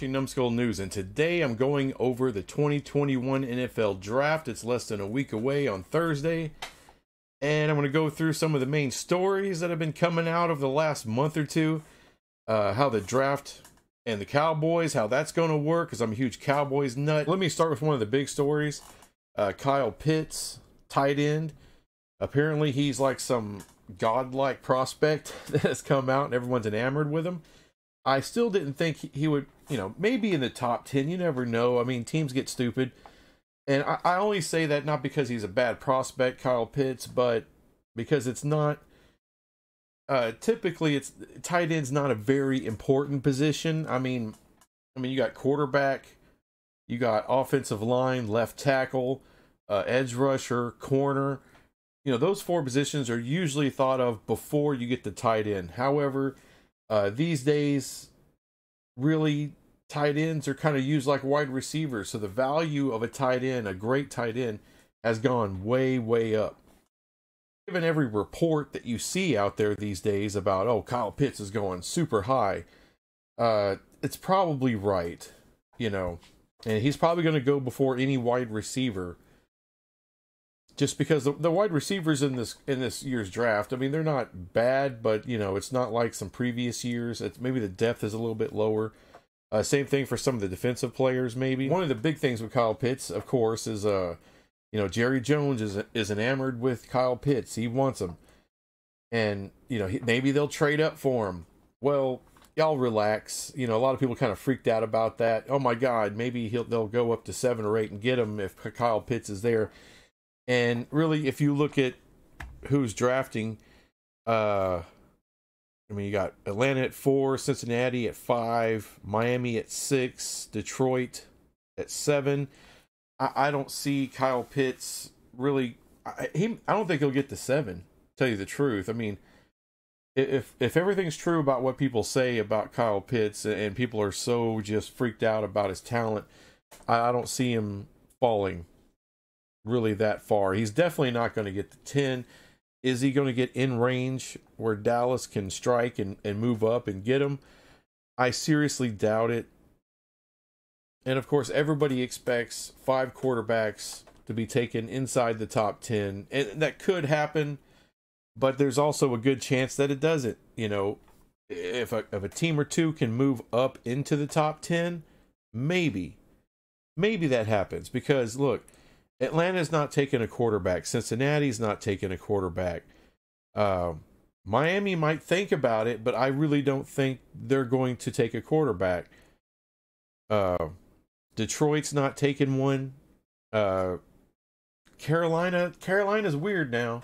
Talking Numbskull News, and today I'm going over the 2021 NFL Draft. It's less than a week away on Thursday, and I'm going to go through some of the main stories that have been coming out over the last month or two, how the draft and the Cowboys, how that's going to work, because I'm a huge Cowboys nut. Let me start with one of the big stories. Kyle Pitts, tight end. Apparently he's like some godlike prospect that has come out and everyone's enamored with him. I still didn't think he would, maybe in the top 10. You never know. I mean, teams get stupid. And I only say that not because he's a bad prospect, Kyle Pitts, but because it's not, typically tight end's not a very important position. I mean, you got quarterback, you got offensive line, left tackle, edge rusher, corner. Those four positions are usually thought of before you get to tight end. However, these days, really, tight ends are kind of used like wide receivers. So the value of a tight end, a great tight end, has gone way, way up. Given every report that you see out there these days about, oh, Kyle Pitts is going super high, it's probably right, and he's probably going to go before any wide receiver. Just because the wide receivers in this year's draft, I mean, they're not bad, but it's not like some previous years. Maybe the depth is a little bit lower. Same thing for some of the defensive players. Maybe one of the big things with Kyle Pitts, of course, is Jerry Jones is enamored with Kyle Pitts. He wants him, and maybe they'll trade up for him. Well, y'all relax. A lot of people kind of freaked out about that. Oh my God, maybe they'll go up to 7 or 8 and get him if Kyle Pitts is there. And really, if you look at who's drafting, you got Atlanta at 4, Cincinnati at 5, Miami at 6, Detroit at 7. I don't see Kyle Pitts really. I don't think he'll get to 7. To tell you the truth, I mean, if everything's true about what people say about Kyle Pitts, and people are so just freaked out about his talent, I don't see him falling really that far. He's definitely not going to get to 10. Is he going to get in range where Dallas can strike and move up and get him? I seriously doubt it. And of course, everybody expects 5 quarterbacks to be taken inside the top 10. And that could happen, but there's also a good chance that it doesn't. If a team or two can move up into the top 10, maybe that happens. Because look, Atlanta's not taking a quarterback. Cincinnati's not taking a quarterback. Miami might think about it, but I really don't think they're going to take a quarterback. Detroit's not taking one. Carolina's weird now.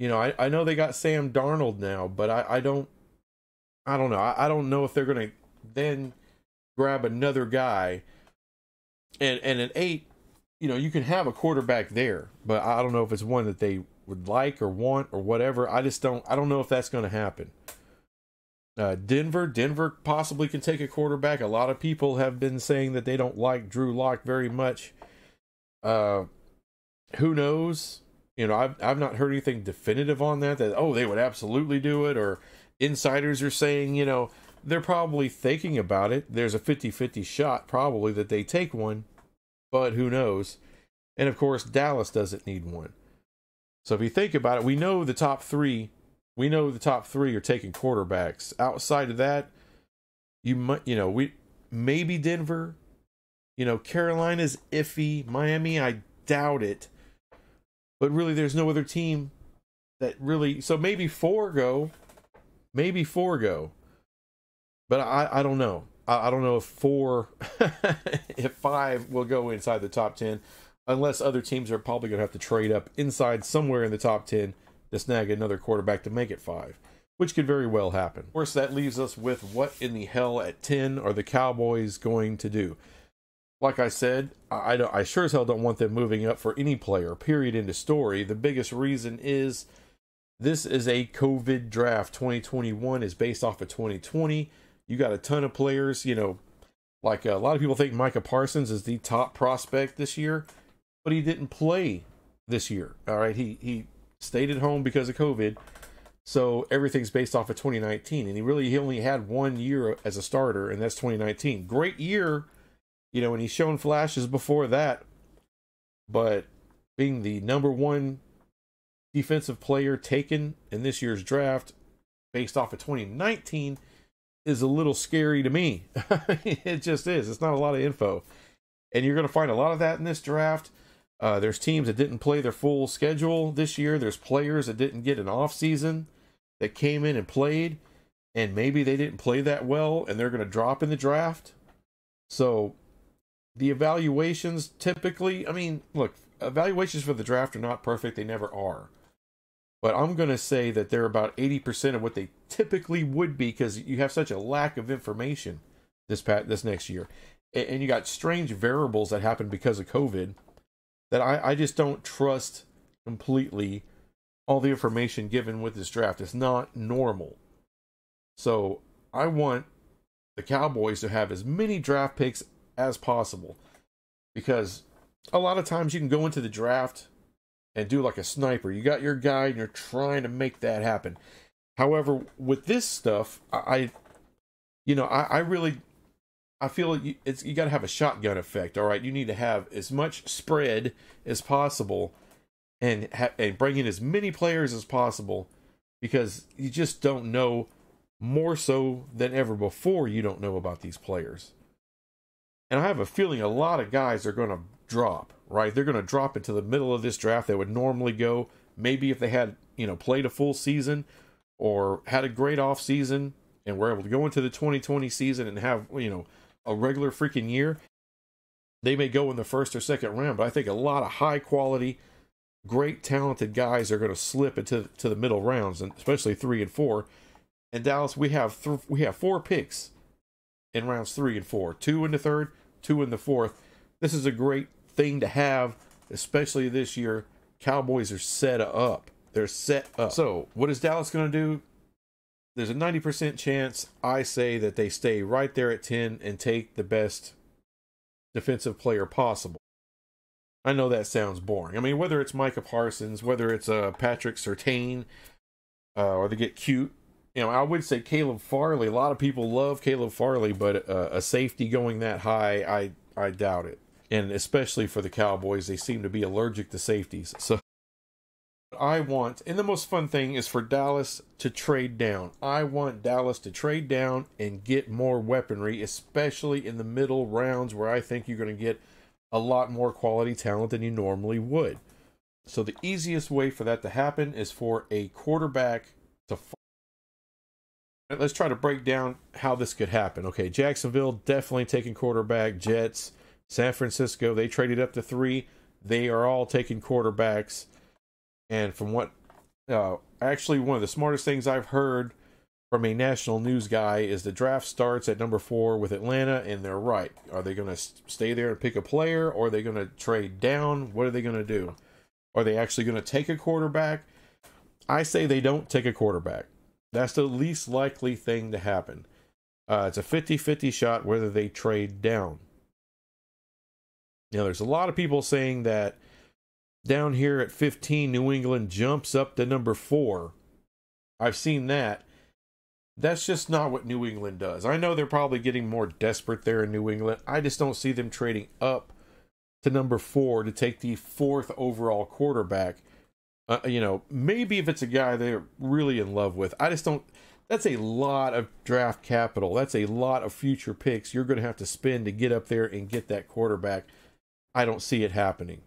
I know they got Sam Darnold now, but I don't know. I don't know if they're going to then grab another guy. And at 8, you can have a quarterback there, but I don't know if it's one that they would like or want or whatever. I don't know if that's going to happen. Denver possibly can take a quarterback. A lot of people have been saying that they don't like Drew Lock very much. Who knows? I've not heard anything definitive on that they would absolutely do it, or insiders are saying, they're probably thinking about it. There's a 50-50 shot probably that they take one. But who knows? And of course, Dallas doesn't need one. So if you think about it, we know the top 3 are taking quarterbacks. Outside of that, maybe Denver. Carolina's iffy. Miami, I doubt it. But really, there's no other team that really. So maybe 4 go. But I don't know. I don't know if 5 will go inside the top 10, unless other teams are probably going to have to trade up inside somewhere in the top 10 to snag another quarterback to make it 5, which could very well happen. Of course, that leaves us with what in the hell at 10 are the Cowboys going to do? Like I said, I sure as hell don't want them moving up for any player, period, end of story. The biggest reason is this is a COVID draft. 2021 is based off of 2020. You got a ton of players, like a lot of people think Micah Parsons is the top prospect this year, but he didn't play this year. All right. He stayed at home because of COVID. So everything's based off of 2019, and he only had 1 year as a starter, and that's 2019. Great year, and he's shown flashes before that, but being the number one defensive player taken in this year's draft based off of 2019 is a little scary to me. It just is. It's not a lot of info. And you're going to find a lot of that in this draft. There's teams that didn't play their full schedule this year. There's players that didn't get an off season that came in and played, and maybe they didn't play that well, and they're going to drop in the draft. So the evaluations typically, look, evaluations for the draft are not perfect. They never are. But I'm going to say that they're about 80% of what they typically would be, because you have such a lack of information this next year. And you got strange variables that happen because of COVID that I just don't trust completely all the information given with this draft. It's not normal. So I want the Cowboys to have as many draft picks as possible, because a lot of times you can go into the draft and do like a sniper. You got your guy and you're trying to make that happen. However, with this stuff, I feel you got to have a shotgun effect. All right, you need to have as much spread as possible, and bring in as many players as possible, because you just don't know, more so than ever before. You don't know about these players, and I have a feeling a lot of guys are going to drop. Right, they're going to drop into the middle of this draft. They would normally go, maybe if they had played a full season or had a great off season and were able to go into the 2020 season and have a regular freaking year, they may go in the first or second round. But I think a lot of high quality, great talented guys are going to slip into the middle rounds, and especially 3 and 4. And Dallas, we have 4 picks in rounds 3 and 4, 2 in the third, 2 in the fourth. This is a great thing to have, especially this year. Cowboys are set up. They're set up. So what is Dallas going to do? There's a 90% chance, I say, that they stay right there at 10 and take the best defensive player possible. I know that sounds boring. Whether it's Micah Parsons, whether it's Patrick Surtain, or they get cute. I would say Caleb Farley. A lot of people love Caleb Farley, but a safety going that high, I doubt it. And especially for the Cowboys, they seem to be allergic to safeties. So and the most fun thing is for Dallas to trade down. I want Dallas to trade down and get more weaponry, especially in the middle rounds, where I think you're going to get a lot more quality talent than you normally would. So the easiest way for that to happen is for a quarterback to fall. Let's try to break down how this could happen. Okay, Jacksonville definitely taking quarterback. Jets, San Francisco, they traded up to 3. They are all taking quarterbacks. And from what, actually one of the smartest things I've heard from a national news guy is the draft starts at number 4 with Atlanta, and they're right. Are they going to stay there and pick a player, or are they going to trade down? What are they going to do? Are they actually going to take a quarterback? I say they don't take a quarterback. That's the least likely thing to happen. It's a 50-50 shot whether they trade down. Now, there's a lot of people saying that down here at 15, New England jumps up to number 4. I've seen that. That's just not what New England does. I know they're probably getting more desperate there in New England. I just don't see them trading up to number 4 to take the 4th overall quarterback. Maybe if it's a guy they're really in love with. I just don't. That's a lot of draft capital. That's a lot of future picks you're going to have to spend to get up there and get that quarterback. I don't see it happening.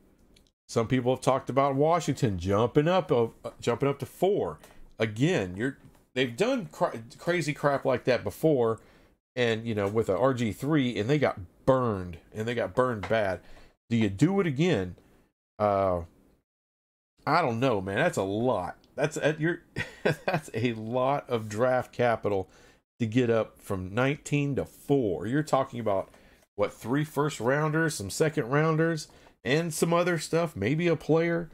Some people have talked about Washington jumping up to 4. Again, they've done crazy crap like that before, and with a RG3, and they got burned, bad. Do you do it again? I don't know, man. That's a lot. That's a lot of draft capital to get up from 19 to 4. You're talking about 3 first rounders, some second rounders, and some other stuff, maybe a player.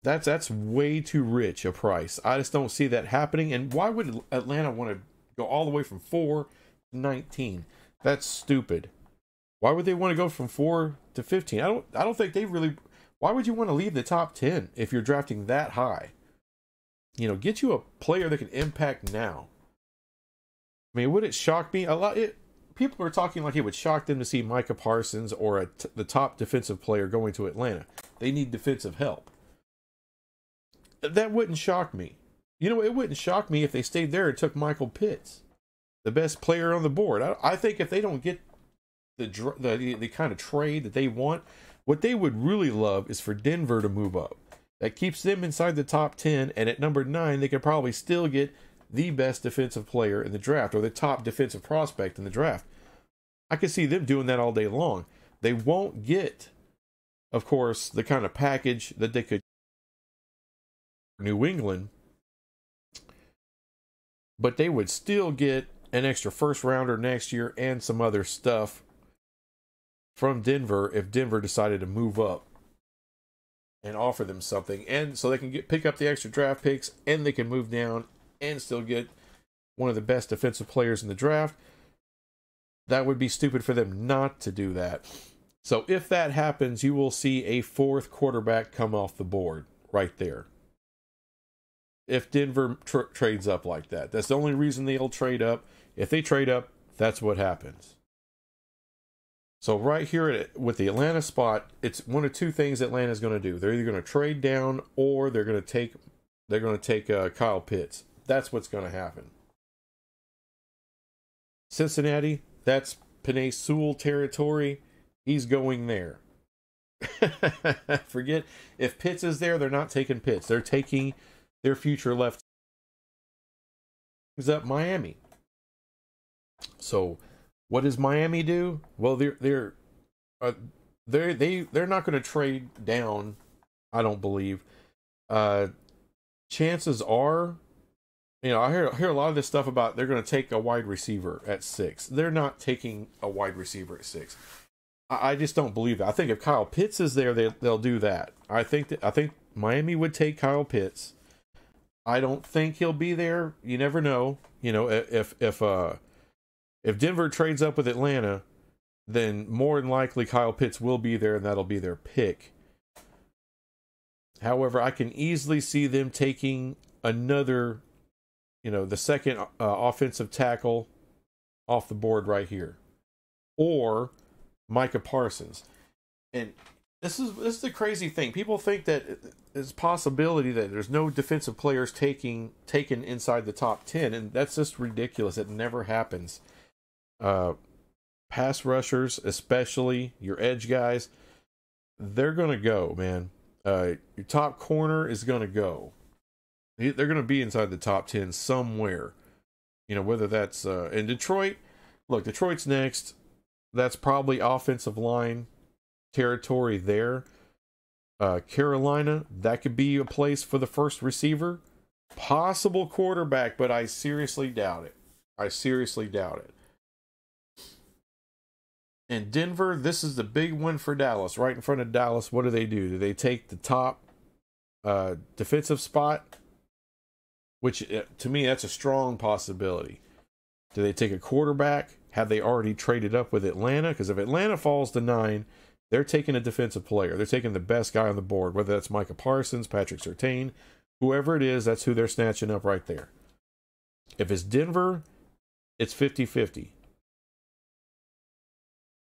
That's way too rich a price. I just don't see that happening. And why would Atlanta want to go all the way from 4 to 19? That's stupid. Why would they want to go from 4 to 15? I don't think they really. Why would you want to leave the top 10 if you're drafting that high? Get you a player that can impact now. I mean, would it shock me a lot? People are talking like it would shock them to see Micah Parsons or the top defensive player going to Atlanta. They need defensive help. That wouldn't shock me. It wouldn't shock me if they stayed there and took Michael Pitts, the best player on the board. I think if they don't get the kind of trade that they want, what they would really love is for Denver to move up. That keeps them inside the top 10, and at number 9, they could probably still get the best defensive player in the draft, or the top defensive prospect in the draft. I could see them doing that all day long. They won't get, of course, the kind of package that they could New England, but they would still get an extra first rounder next year and some other stuff from Denver if Denver decided to move up and offer them something, and so they can pick up the extra draft picks, and they can move down and still get one of the best defensive players in the draft. That would be stupid for them not to do that. So if that happens, you will see a 4th quarterback come off the board right there. If Denver trades up like that, that's the only reason they'll trade up. If they trade up, that's what happens. So right here with the Atlanta spot, it's one of two things Atlanta's going to do. They're either going to trade down, or they're going to take Kyle Pitts. That's what's going to happen. Cincinnati, that's Penei Sewell territory. He's going there. Forget if Pitts is there, they're not taking Pitts. They're taking their future left up Miami. So what does Miami do? Well, they're not going to trade down, I don't believe. Chances are, I hear a lot of this stuff about they're going to take a wide receiver at 6. They're not taking a wide receiver at 6. I just don't believe that. I think if Kyle Pitts is there, they'll do that. I think Miami would take Kyle Pitts. I don't think he'll be there. You never know. If Denver trades up with Atlanta, then more than likely Kyle Pitts will be there, and that'll be their pick. However, I can easily see them taking another, the second offensive tackle off the board right here, or Micah Parsons. And this is the crazy thing. People think that there's a possibility that there's no defensive players taken inside the top 10, and that's just ridiculous. It never happens. Pass rushers, especially your edge guys, they're going to go, man. Your top corner is going to go. They're going to be inside the top 10 somewhere. Whether that's in Detroit. Look, Detroit's next. That's probably offensive line territory there. Carolina, that could be a place for the first receiver. Possible quarterback, but I seriously doubt it. And Denver, this is the big one for Dallas. Right in front of Dallas, what do? Do they take the top defensive spot? Which, to me, that's a strong possibility. Do they take a quarterback? Have they already traded up with Atlanta? Because if Atlanta falls to 9, they're taking a defensive player. They're taking the best guy on the board, whether that's Micah Parsons, Patrick Surtain, whoever it is, that's who they're snatching up right there. If it's Denver, it's 50-50.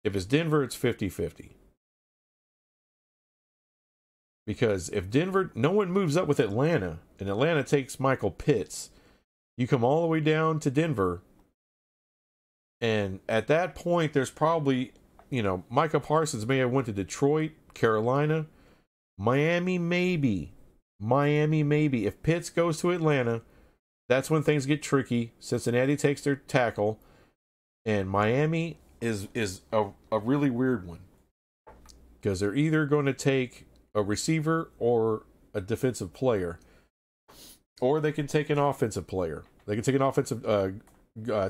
If it's Denver, it's 50-50. Because if Denver, no one moves up with Atlanta, and Atlanta takes Michael Pitts, you come all the way down to Denver, and at that point, there's probably, Micah Parsons may have went to Detroit, Carolina, Miami maybe. If Pitts goes to Atlanta, that's when things get tricky. Cincinnati takes their tackle, and Miami is a really weird one. Because they're either going to take a receiver or a defensive player, or they can take an offensive player. They can take an offensive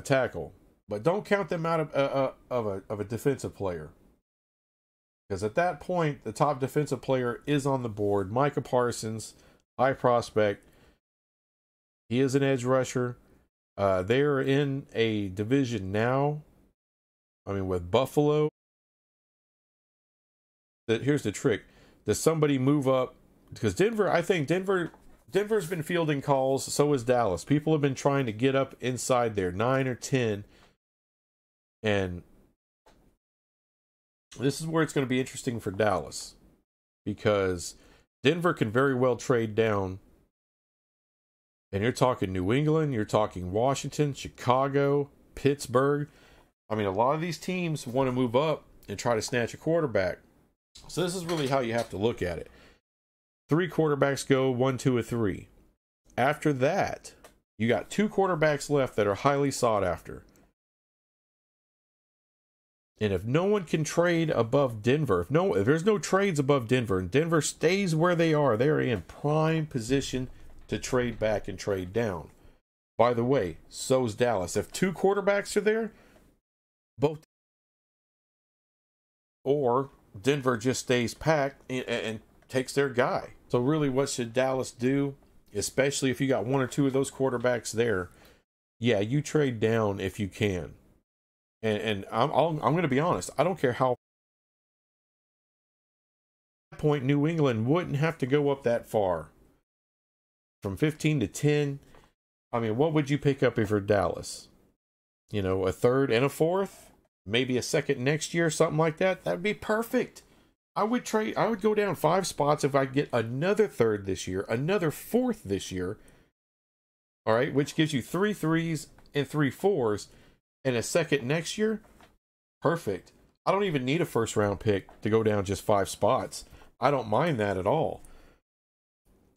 tackle, but don't count them out of a defensive player, because at that point the top defensive player is on the board. Micah Parsons, high prospect. He is an edge rusher. They are in a division now. With Buffalo. Here's the trick. Does somebody move up? Because Denver, I think Denver Denver's been fielding calls, so has Dallas. People have been trying to get up inside there, 9 or 10. And this is where it's going to be interesting for Dallas, because Denver can very well trade down. And you're talking New England, you're talking Washington, Chicago, Pittsburgh. I mean, a lot of these teams want to move up and try to snatch a quarterback. So this is really how you have to look at it. 3 quarterbacks go, 1, 2, or 3. After that, you got 2 quarterbacks left that are highly sought after. And if no one can trade above Denver, if there's no trades above Denver, and Denver stays where they are in prime position to trade back and trade down. By the way, so's Dallas. If 2 quarterbacks are there, both, or Denver just stays packed and takes their guy. So really, what should Dallas do? Especially if you got 1 or 2 of those quarterbacks there, yeah, you trade down if you can. And I'm going to be honest. I don't care how. At that point, New England wouldn't have to go up that far. From 15 to 10. I mean, what would you pick up if you're Dallas? You know, a 3rd and a 4th, maybe a 2nd next year, something like that. That'd be perfect. I would go down 5 spots if I get another 3rd this year, another 4th this year. All right, which gives you 3 3s and 3 4s. And a 2nd next year, perfect. I don't even need a 1st round pick to go down just 5 spots. I don't mind that at all.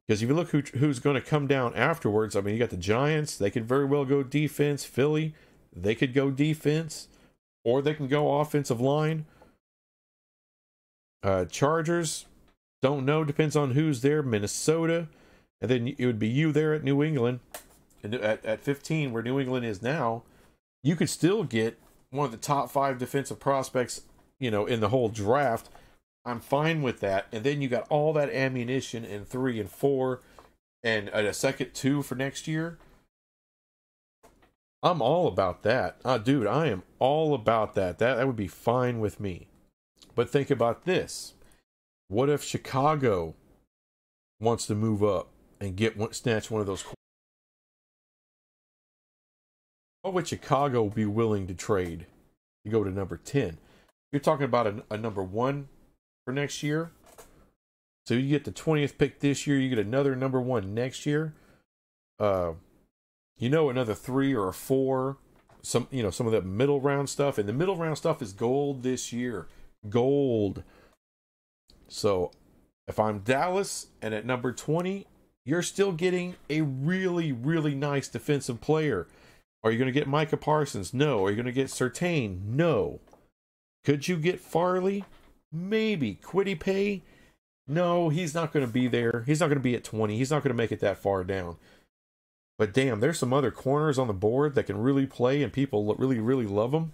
Because if you look who's going to come down afterwards, I mean, you got the Giants. They could very well go defense. Philly, they could go defense. Or they can go offensive line. Chargers, don't know. Depends on who's there. Minnesota. And then it would be you there at New England. And at 15, where New England is now, you could still get one of the top 5 defensive prospects, you know, in the whole draft. I'm fine with that. And then you got all that ammunition in 3 and 4 and a 2nd 2 for next year. I'm all about that. Dude, I am all about that. That would be fine with me. But think about this. What if Chicago wants to move up and snatch one of those? What would Chicago be willing to trade to go to number 10? You're talking about a number 1 for next year. So you get the 20th pick this year, you get another number 1 next year. You know, another 3 or a 4, some of the middle round stuff, and the middle round stuff is gold this year. Gold. So if I'm Dallas and at number 20, you're still getting a really, really nice defensive player. Are you going to get Micah Parsons? No. Are you going to get Surtain? No. Could you get Farley? Maybe. Quiddy Pay? No, he's not going to be there. He's not going to be at 20. He's not going to make it that far down. But damn, there's some other corners on the board that can really play and people really, really love them.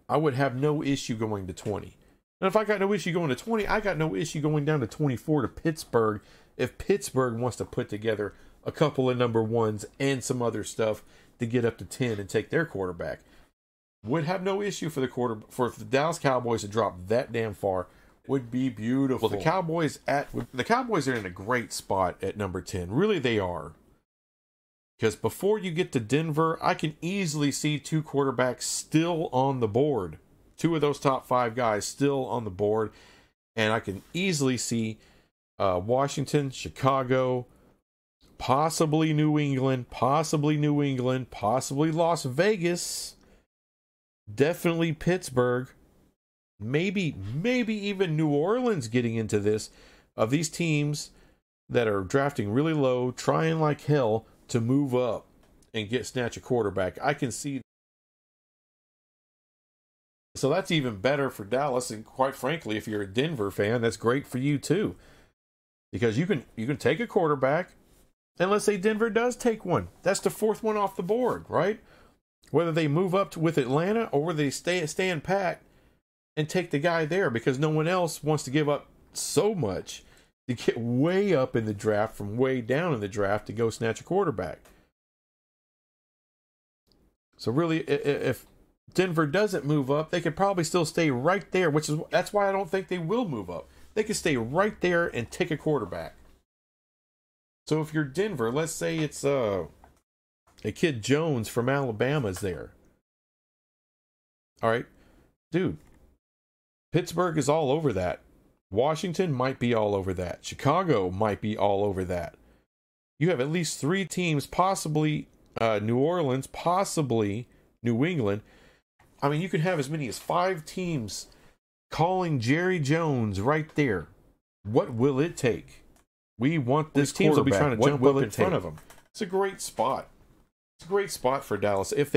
I would have no issue going to 20. And if I got no issue going to 20, I got no issue going down to 24 to Pittsburgh if Pittsburgh wants to put together a couple of number 1s and some other stuff to get up to 10 and take their quarterback. Would have no issue for the Dallas Cowboys to drop that damn far. Would be beautiful. Well, the Cowboys are in a great spot at number 10. Really, they are. Because before you get to Denver, I can easily see 2 quarterbacks still on the board. 2 of those top 5 guys still on the board. And I can easily see Washington, Chicago, possibly New England, possibly Las Vegas, definitely Pittsburgh, maybe even New Orleans getting into this, of these teams that are drafting really low, trying like hell to move up and snatch a quarterback. I can see. So that's even better for Dallas, and quite frankly, if you're a Denver fan, that's great for you too, because you can take a quarterback. And let's say Denver does take one. That's the 4th one off the board, right? Whether they move up with Atlanta or whether they stay in pat and take the guy there because no one else wants to give up so much to get way up in the draft from way down in the draft to go snatch a quarterback. So really, if Denver doesn't move up, they could probably still stay right there, that's why I don't think they will move up. They could stay right there and take a quarterback. So if you're Denver, let's say it's a kid Jones from Alabama's there. All right, dude. Pittsburgh is all over that. Washington might be all over that. Chicago might be all over that. You have at least 3 teams, possibly New Orleans, possibly New England. I mean, you could have as many as 5 teams calling Jerry Jones right there. What will it take? We want this teams will be trying to jump up in front of them. It's a great spot. It's a great spot for Dallas if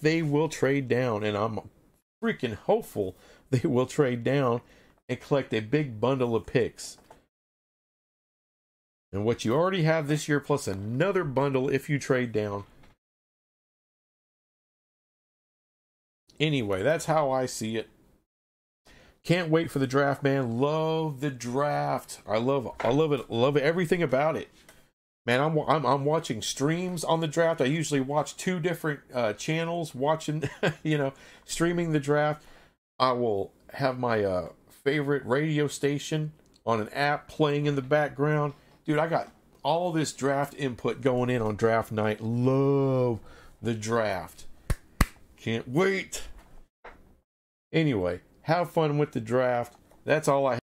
they will trade down, and I'm freaking hopeful they will trade down and collect a big bundle of picks. And what you already have this year, plus another bundle if you trade down. Anyway, that's how I see it. Can't wait for the draft, man. Love the draft. I love it. Love everything about it. Man, I'm watching streams on the draft. I usually watch 2 different channels watching, streaming the draft. I will have my favorite radio station on an app playing in the background. Dude, I got all this draft input going in on draft night. Love the draft. Can't wait. Anyway, have fun with the draft. That's all I have.